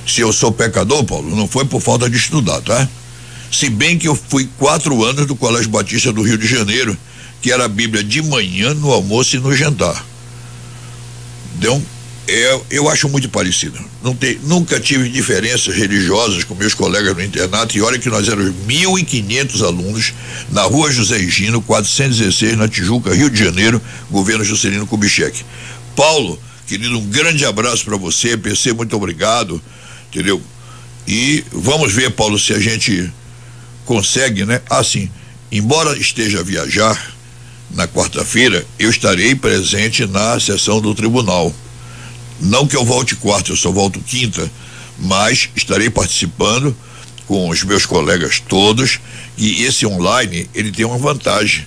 Se eu sou pecador, Paulo, não foi por falta de estudar, tá? Se bem que eu fui 4 anos do Colégio Batista do Rio de Janeiro, que era a Bíblia de manhã, no almoço e no jantar. Então, eu acho muito parecido. Nunca tive diferenças religiosas com meus colegas no internato, e olha que nós éramos 1.500 alunos na Rua José Higino, 416, na Tijuca, Rio de Janeiro, governo Juscelino Kubitschek. Paulo, querido, um grande abraço para você, PC, muito obrigado, entendeu? E vamos ver, Paulo, se a gente consegue, né? Assim, embora esteja a viajar na quarta-feira, eu estarei presente na sessão do tribunal. Não que eu volte quarta, eu só volto quinta, mas estarei participando com os meus colegas todos, e esse online, ele tem uma vantagem.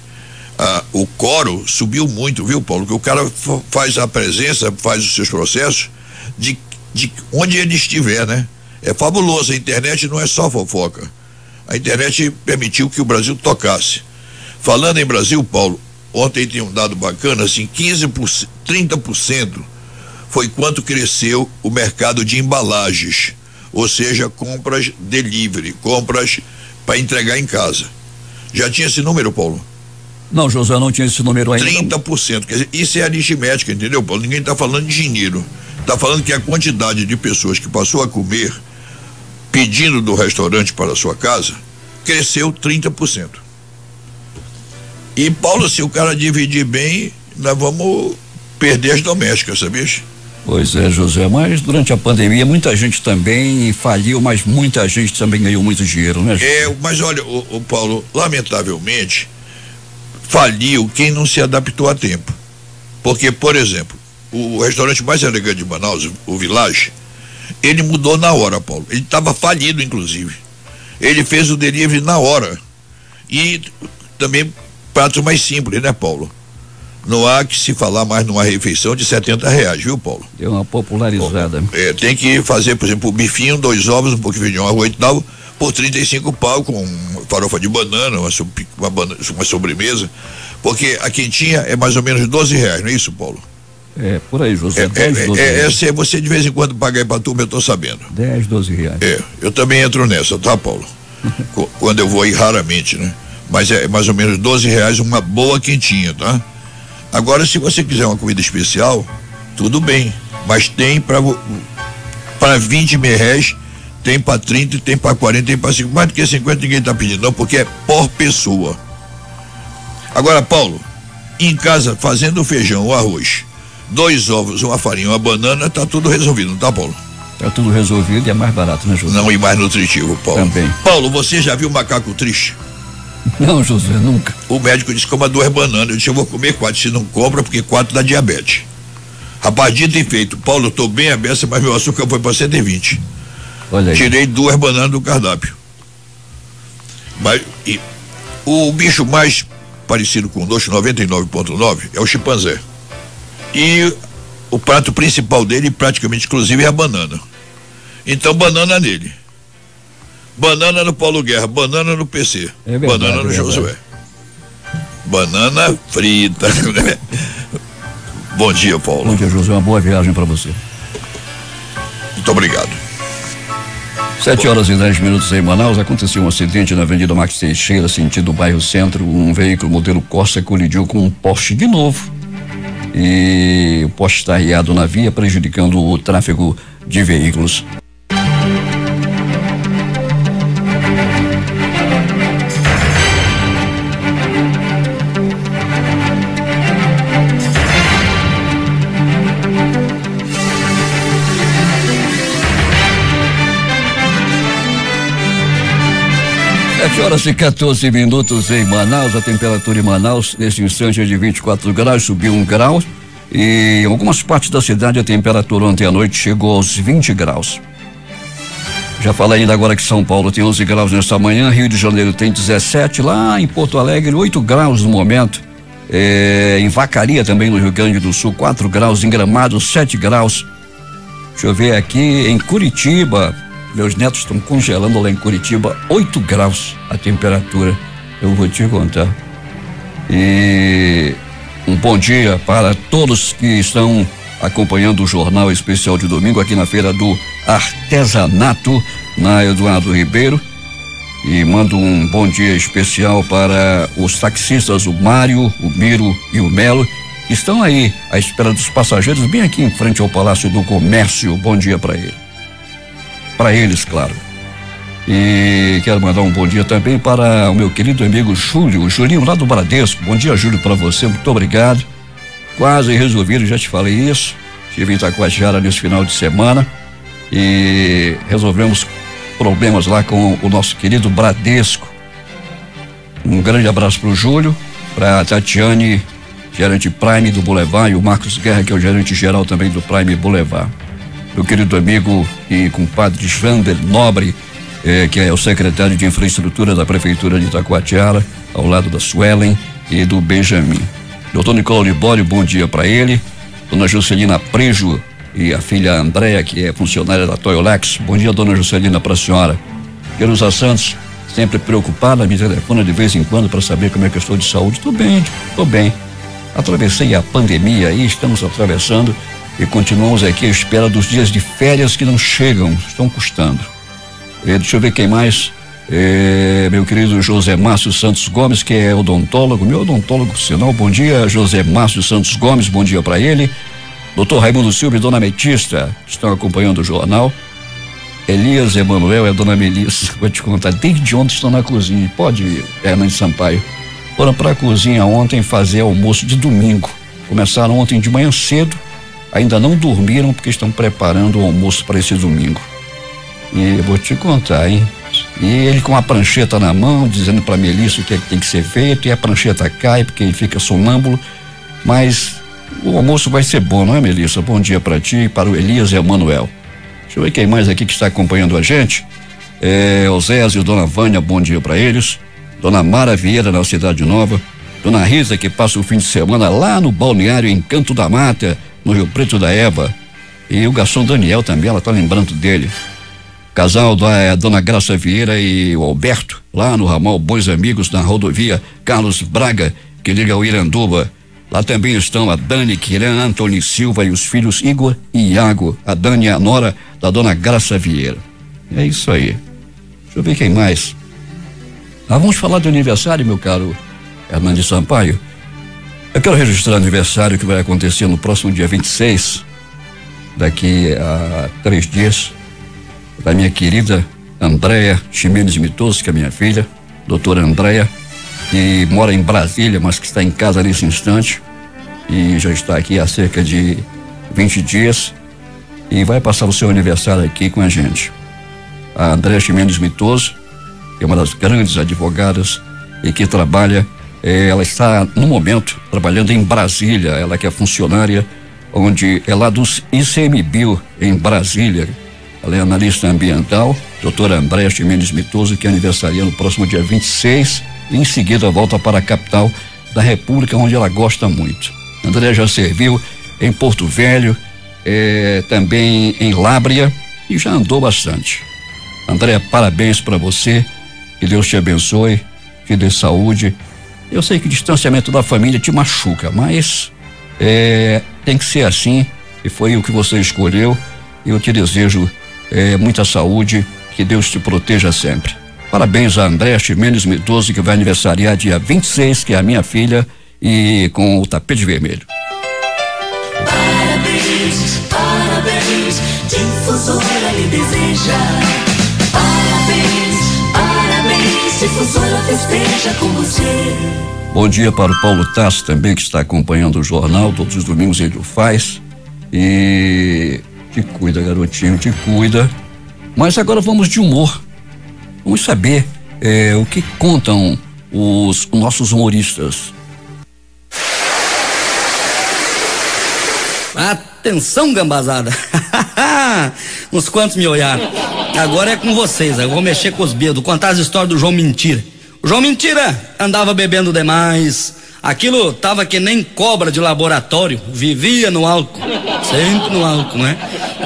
O coro subiu muito, viu, Paulo? Que o cara faz a presença, faz os seus processos de onde ele estiver, né? É fabuloso, a internet não é só fofoca. A internet permitiu que o Brasil tocasse. Falando em Brasil, Paulo, ontem tem um dado bacana, assim, 15%, 30% foi quanto cresceu o mercado de embalagens, ou seja, compras delivery, compras para entregar em casa. Já tinha esse número, Paulo? Não, José, não tinha esse número ainda. 30%, quer dizer, isso é aritmética, entendeu, Paulo? Ninguém está falando de dinheiro, está falando que a quantidade de pessoas que passou a comer pedindo do restaurante para a sua casa cresceu 30%. E, Paulo, se o cara dividir bem, nós vamos perder as domésticas, sabia? Pois é, José, mas durante a pandemia muita gente também faliu, mas muita gente também ganhou muito dinheiro, né, José? Mas olha, o Paulo, lamentavelmente faliu quem não se adaptou a tempo. Porque, por exemplo, o restaurante mais elegante de Manaus, o Village, ele mudou na hora, Paulo. Ele estava falido, inclusive. Ele fez o delivery na hora. E também pratos mais simples, né, Paulo? Não há que se falar mais numa refeição de R$70, viu, Paulo? Deu uma popularizada. Tem que fazer, por exemplo, um bifinho, 2 ovos, um pouquinho de arroz e tal, por 35 pau, com farofa de banana, uma sobremesa, porque a quentinha é mais ou menos R$12, não é isso, Paulo? É, por aí, José. 10, 12 reais. Você de vez em quando paga aí pra turma, eu tô sabendo. 10, 12 reais. Eu também entro nessa, tá, Paulo? Quando eu vou aí, raramente, né? Mas é mais ou menos R$12, uma boa quentinha, tá? Agora, se você quiser uma comida especial, tudo bem, mas tem para R$20, tem para 30, tem para 40, tem para 50, mais do que 50 ninguém tá pedindo não, porque é por pessoa. Agora, Paulo, em casa, fazendo feijão, o arroz, 2 ovos, uma farinha, uma banana, tá tudo resolvido, não tá, Paulo? Tá tudo resolvido e é mais barato, né, José? Não, e mais nutritivo, Paulo. Também. Paulo, você já viu macaco triste? Não, José, nunca. O médico disse que coma 2 bananas. Eu disse, eu vou comer 4. Se não compra, porque 4 dá diabetes. Rapaz, dito e feito. Paulo, eu tô bem a beça, mas meu açúcar foi para 120. Olha aí. Tirei 2 bananas do cardápio. Mas o bicho mais parecido conosco, 99,9, é o chimpanzé. E o prato principal dele, praticamente exclusivo, é a banana. Então, banana nele. Banana no Paulo Guerra, banana no PC, verdade, banana no Josué. Banana frita, né? Bom dia, Paulo. Bom dia, José. Uma boa viagem para você. Muito obrigado. 7h10 em Manaus, aconteceu um acidente na Avenida Max Teixeira, sentido bairro Centro. Um veículo modelo Corsa colidiu com um poste de novo. E o poste está arriado na via, prejudicando o tráfego de veículos. Horas e 14 minutos em Manaus. A temperatura em Manaus neste instante é de 24 graus, subiu 1 grau, e em algumas partes da cidade a temperatura ontem à noite chegou aos 20 graus. Já falei ainda agora que São Paulo tem 11 graus nesta manhã, Rio de Janeiro tem 17, lá em Porto Alegre 8 graus no momento, em Vacaria também no Rio Grande do Sul 4 graus, em Gramado 7 graus. Deixa eu ver aqui em Curitiba. Meus netos estão congelando lá em Curitiba, 8 graus a temperatura. Eu vou te contar. E um bom dia para todos que estão acompanhando o Jornal Especial de domingo aqui na Feira do Artesanato, na Eduardo Ribeiro. E mando um bom dia especial para os taxistas, o Mário, o Miro e o Melo, que estão aí à espera dos passageiros, bem aqui em frente ao Palácio do Comércio. Bom dia para eles. Para eles, claro. E quero mandar um bom dia também para o meu querido amigo Júlio, o Julinho lá do Bradesco. Bom dia, Júlio, para você, muito obrigado. Quase resolvido, já te falei isso. Estive em Itacoatiara nesse final de semana e resolvemos problemas lá com o nosso querido Bradesco. Um grande abraço para o Júlio, para a Tatiane, gerente Prime do Boulevard, e o Marcos Guerra, que é o gerente geral também do Prime Boulevard. Meu querido amigo e compadre Jander Nobre, que é o secretário de infraestrutura da Prefeitura de Itacoatiara, ao lado da Suelen e do Benjamin. Doutor Nicolau Libório, bom dia para ele. Dona Juscelina Prejo e a filha Andréa, que é funcionária da Toyolex. Bom dia, dona Juscelina, para a senhora. Jerusa Santos, sempre preocupada, me telefona de vez em quando para saber como é que eu estou de saúde. Tô bem. Atravessei a pandemia aí, estamos atravessando. E continuamos aqui à espera dos dias de férias que não chegam, estão custando. Deixa eu ver quem mais. Meu querido José Márcio Santos Gomes, que é odontólogo, meu odontólogo por sinal. Bom dia, José Márcio Santos Gomes, bom dia para ele. Doutor Raimundo Silva e Dona Metista estão acompanhando o jornal. Elias Emanuel e a Dona Melissa, vou te contar, desde ontem estão na cozinha. Pode ir, Hernandes Sampaio. Foram para a cozinha ontem fazer almoço de domingo. Começaram ontem de manhã cedo. Ainda não dormiram porque estão preparando o almoço para esse domingo. E eu vou te contar, hein? E ele com a prancheta na mão, dizendo para Melissa o que é que tem que ser feito, e a prancheta cai porque ele fica sonâmbulo. Mas o almoço vai ser bom, não é, Melissa? Bom dia para ti e para o Elias e Emanuel. Deixa eu ver quem mais aqui que está acompanhando a gente. Osés e Dona Vânia, bom dia para eles. Dona Mara Vieira, na Cidade Nova. Dona Risa, que passa o fim de semana lá no balneário Encanto da Mata, no Rio Preto da Eva. E o garçom Daniel também, ela tá lembrando dele. Casal da Dona Graça Vieira e o Alberto, lá no ramal Bons Amigos, na rodovia Carlos Braga, que liga ao Iranduba. Lá também estão a Dani, Kiran, Antônio Silva e os filhos Igor e Iago. A Dani é a nora da Dona Graça Vieira. É isso aí. Deixa eu ver quem mais. Vamos falar do aniversário, meu caro Hernandes Sampaio. Eu quero registrar o aniversário que vai acontecer no próximo dia 26, daqui a 3 dias, da minha querida Andréa Ximenes Mitoso, que é minha filha, doutora Andréa, que mora em Brasília, mas que está em casa nesse instante e já está aqui há cerca de 20 dias e vai passar o seu aniversário aqui com a gente. A Andréa Ximenes Mitoso, que é uma das grandes advogadas e que trabalha. Ela está, no momento, trabalhando em Brasília. Ela que é funcionária, onde é lá dos ICMBio, em Brasília. Ela é analista ambiental, doutora Andréa Ximenes Mitoso, que aniversaria no próximo dia 26, e em seguida volta para a capital da República, onde ela gosta muito. Andréa já serviu em Porto Velho, também em Lábrea, e já andou bastante. Andréa, parabéns para você, que Deus te abençoe, te dê saúde. Eu sei que o distanciamento da família te machuca, mas tem que ser assim, e foi o que você escolheu. Eu te desejo muita saúde, que Deus te proteja sempre. Parabéns a Andréa Ximenes Medoso, que vai aniversariar dia 26, que é a minha filha, e com o tapete vermelho. Parabéns, parabéns, Difusora lhe deseja. Parabéns, parabéns, Difusora festeja com você. Bom dia para o Paulo Tassi também, que está acompanhando o jornal, todos os domingos ele o faz. E te cuida, garotinho, te cuida. Mas agora vamos de humor. Vamos saber o que contam os nossos humoristas. Atenção, gambazada. Uns quantos me olharam. Agora é com vocês, eu vou mexer com os bêbados, contar as histórias do João Mentira. O João Mentira andava bebendo demais. Aquilo tava que nem cobra de laboratório, vivia no álcool, sempre no álcool, né?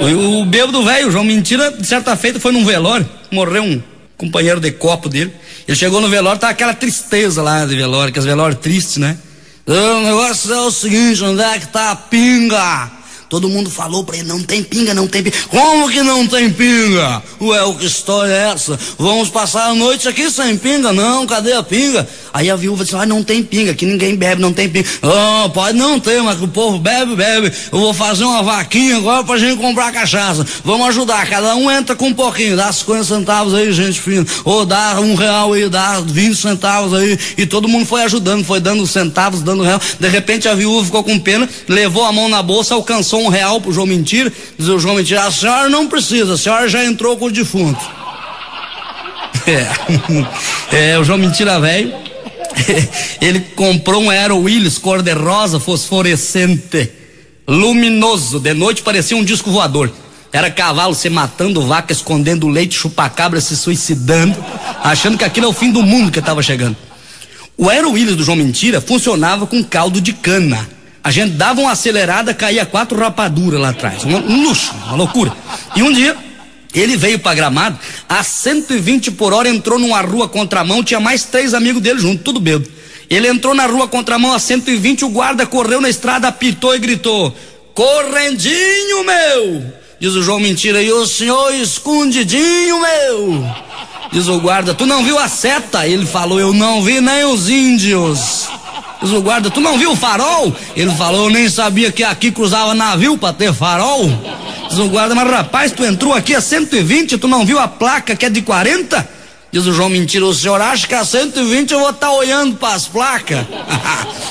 O bêbado velho, o João Mentira, de certa feita foi num velório, morreu um companheiro de copo dele. Ele chegou no velório, tava aquela tristeza lá de velório, que as velórios tristes, né? O negócio é o seguinte, onde é que tá a pinga? Todo mundo falou pra ele, não tem pinga, não tem pinga. Como que não tem pinga? Ué, que história é essa? Vamos passar a noite aqui sem pinga? Não, cadê a pinga? Aí a viúva disse, não tem pinga, aqui ninguém bebe, não tem pinga. Pode não ter, mas que o povo bebe, bebe. Eu vou fazer uma vaquinha agora pra gente comprar cachaça. Vamos ajudar, cada um entra com um pouquinho, dá 50 centavos aí, gente fina. Ou dá R$1 aí, dá 20 centavos aí. E todo mundo foi ajudando, foi dando centavos, dando real. De repente a viúva ficou com pena, levou a mão na bolsa, alcançou R$1 pro João Mentira. Diz o João Mentira, a senhora não precisa, a senhora já entrou com o defunto. O João Mentira velho, ele comprou um Aero Willis cor de rosa fosforescente, luminoso, de noite parecia um disco voador. Era cavalo se matando, vaca escondendo leite, chupacabra se suicidando, achando que aquilo é o fim do mundo que estava chegando. O Aero Willis do João Mentira funcionava com caldo de cana. A gente dava uma acelerada, caía 4 rapaduras lá atrás. Um luxo, uma loucura. E um dia, ele veio pra Gramado, a 120 por hora, entrou numa rua contramão, tinha mais 3 amigos dele junto, tudo bêbado. Ele entrou na rua contramão a 120, o guarda correu na estrada, apitou e gritou, correndinho, meu! Diz o João Mentira, e o senhor escondidinho, meu? Diz o guarda, tu não viu a seta? Ele falou, eu não vi nem os índios. Diz o guarda, tu não viu o farol? Ele falou, eu nem sabia que aqui cruzava navio pra ter farol. Diz o guarda, mas rapaz, tu entrou aqui a 120, tu não viu a placa que é de 40? Diz o João Mentira, o senhor acha que a 120 eu vou estar olhando pras placas?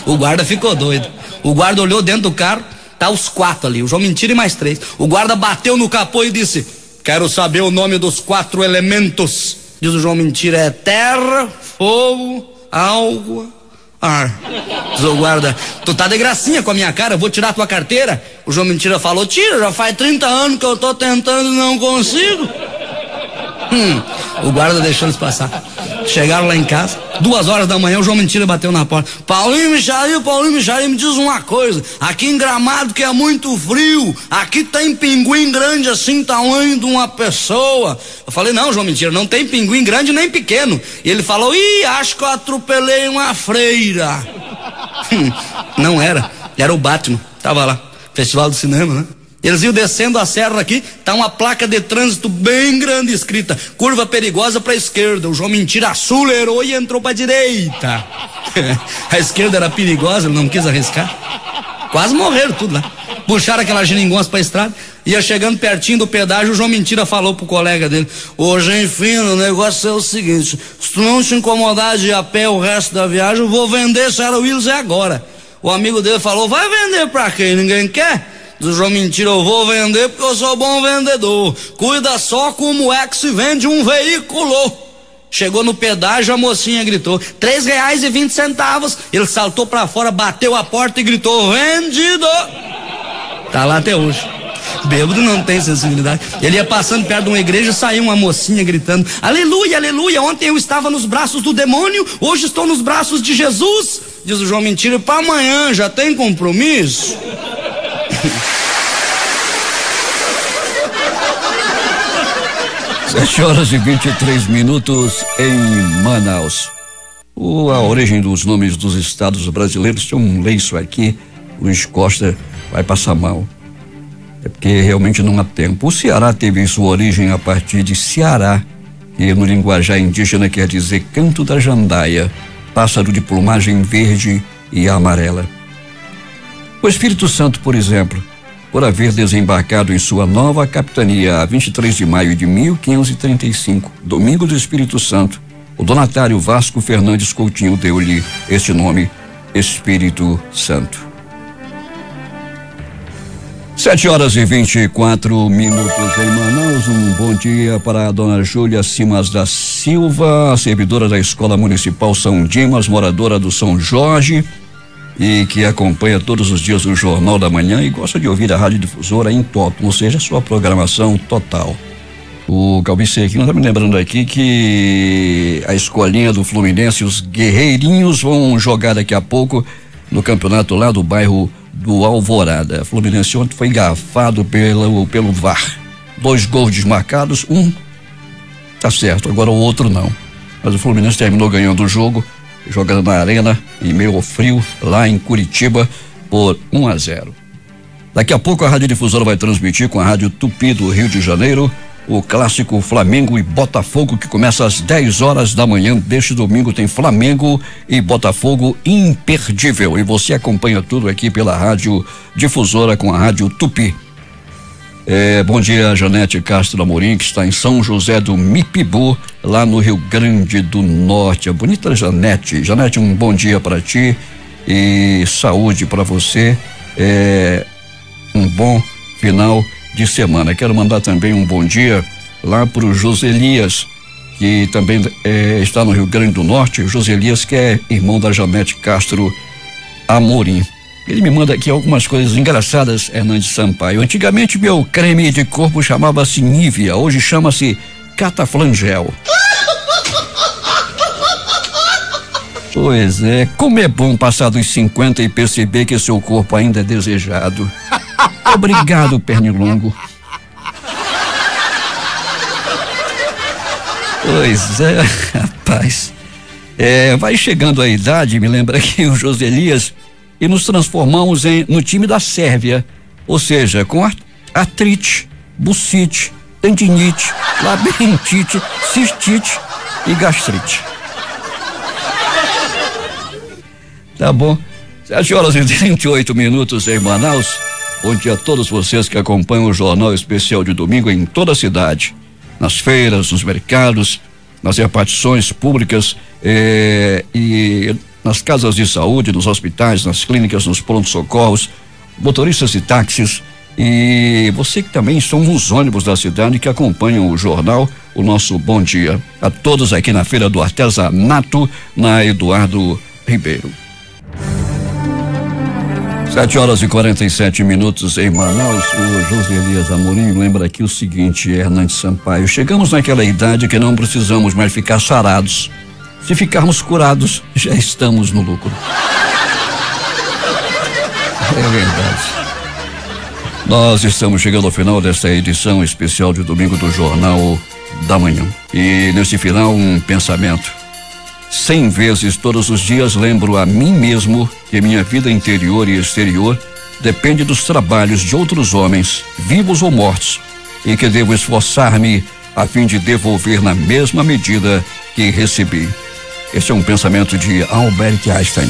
O guarda ficou doido. O guarda olhou dentro do carro, tá os 4 ali, o João Mentira e mais 3. O guarda bateu no capô e disse, quero saber o nome dos 4 elementos. Diz o João Mentira, é terra, fogo, água, ar. Diz o guarda, tu tá de gracinha com a minha cara, eu vou tirar tua carteira. O João Mentira falou, tira, já faz 30 anos que eu tô tentando e não consigo. O guarda deixou eles passar. Chegaram lá em casa, 2 horas da manhã, o João Mentira bateu na porta. Paulinho Micharia, me diz uma coisa. Aqui em Gramado que é muito frio, aqui tem pinguim grande assim, tamanho de uma pessoa. Eu falei, não, João Mentira, não tem pinguim grande nem pequeno. E ele falou, acho que eu atropelei uma freira. Não era o Batman, tava lá, Festival do Cinema, né? Eles iam descendo a serra aqui, tá uma placa de trânsito bem grande escrita, curva perigosa pra esquerda. O João Mentira acelerou e entrou pra direita. A esquerda era perigosa, ele não quis arriscar. Quase morreram tudo lá. Puxaram aquela geringonça pra estrada, ia chegando pertinho do pedágio, o João Mentira falou pro colega dele, enfim, o negócio é o seguinte, se tu não te incomodar de ir a pé o resto da viagem, eu vou vender esse Aero Willis agora. O amigo dele falou, vai vender pra quem? Ninguém quer? Diz o João Mentira, eu vou vender porque eu sou bom vendedor. Cuida só como é que se vende um veículo. Chegou no pedágio, a mocinha gritou, R$3,20. Ele saltou pra fora, bateu a porta e gritou, vendido. Tá lá até hoje. Bêbado não tem sensibilidade. Ele ia passando perto de uma igreja, saiu uma mocinha gritando, aleluia, aleluia, ontem eu estava nos braços do demônio, hoje estou nos braços de Jesus. Diz o João Mentira, pra amanhã já tem compromisso? 7h23 em Manaus. A origem dos nomes dos estados brasileiros tem um lenço aqui. Luiz Costa vai passar mal. É porque realmente não há tempo. O Ceará teve sua origem a partir de Ceará, que no linguajar indígena quer dizer canto da jandaia, pássaro de plumagem verde e amarela. O Espírito Santo, por exemplo, por haver desembarcado em sua nova capitania a 23 de maio de 1535, domingo do Espírito Santo, o donatário Vasco Fernandes Coutinho deu-lhe este nome, Espírito Santo. 7h24 em Manaus. Um bom dia para a dona Júlia Simas da Silva, servidora da Escola Municipal São Dimas, moradora do São Jorge, e que acompanha todos os dias o Jornal da Manhã e gosta de ouvir a Rádio Difusora em total, ou seja, sua programação total. O Calvício aqui, nós estamos lembrando aqui que a escolinha do Fluminense, os guerreirinhos, vão jogar daqui a pouco no campeonato lá do bairro do Alvorada. Fluminense ontem foi engarrafado pelo VAR. 2 gols desmarcados, tá certo, agora o outro não. Mas o Fluminense terminou ganhando o jogo, jogando na arena, em meio ao frio, lá em Curitiba, por 1-0. Daqui a pouco a Rádio Difusora vai transmitir com a Rádio Tupi do Rio de Janeiro o clássico Flamengo e Botafogo, que começa às 10 horas da manhã deste domingo. Tem Flamengo e Botafogo imperdível. E você acompanha tudo aqui pela Rádio Difusora com a Rádio Tupi. Bom dia, Janete Castro Amorim, que está em São José do Mipibu, lá no Rio Grande do Norte. A bonita Janete. Janete, um bom dia para ti e saúde para você. Um bom final de semana. Quero mandar também um bom dia lá para o Joselias, que também está no Rio Grande do Norte. O Joselias, que é irmão da Janete Castro Amorim. Ele me manda aqui algumas coisas engraçadas, Hernandes Sampaio. Antigamente meu creme de corpo chamava-se Nívea, hoje chama-se Cataflangel. Pois é, como é bom passar dos 50 e perceber que seu corpo ainda é desejado. Obrigado, Pernilongo. Pois é, rapaz. Vai chegando a idade, me lembra aqui o Joselias, e nos transformamos no time da Sérvia, ou seja, com artrite, bucite, tendinite, labirintite, cistite e gastrite. Tá bom. 7h38 em Manaus. Bom dia a todos vocês que acompanham o Jornal Especial de domingo em toda a cidade, nas feiras, nos mercados, nas repartições públicas e nas casas de saúde, nos hospitais, nas clínicas, nos prontos-socorros, motoristas de táxis e você que também são nos ônibus da cidade que acompanham o jornal, o nosso bom dia a todos aqui na Feira do Artesanato, na Eduardo Ribeiro. 7h47 em Manaus. O José Elias Amorim lembra aqui o seguinte, Hernandes Sampaio: chegamos naquela idade que não precisamos mais ficar sarados. Se ficarmos curados, já estamos no lucro. É verdade. Nós estamos chegando ao final desta edição especial de domingo do Jornal da Manhã. E nesse final, um pensamento. 100 vezes todos os dias lembro a mim mesmo que minha vida interior e exterior depende dos trabalhos de outros homens, vivos ou mortos, e que devo esforçar-me a fim de devolver na mesma medida que recebi. Este é um pensamento de Albert Einstein.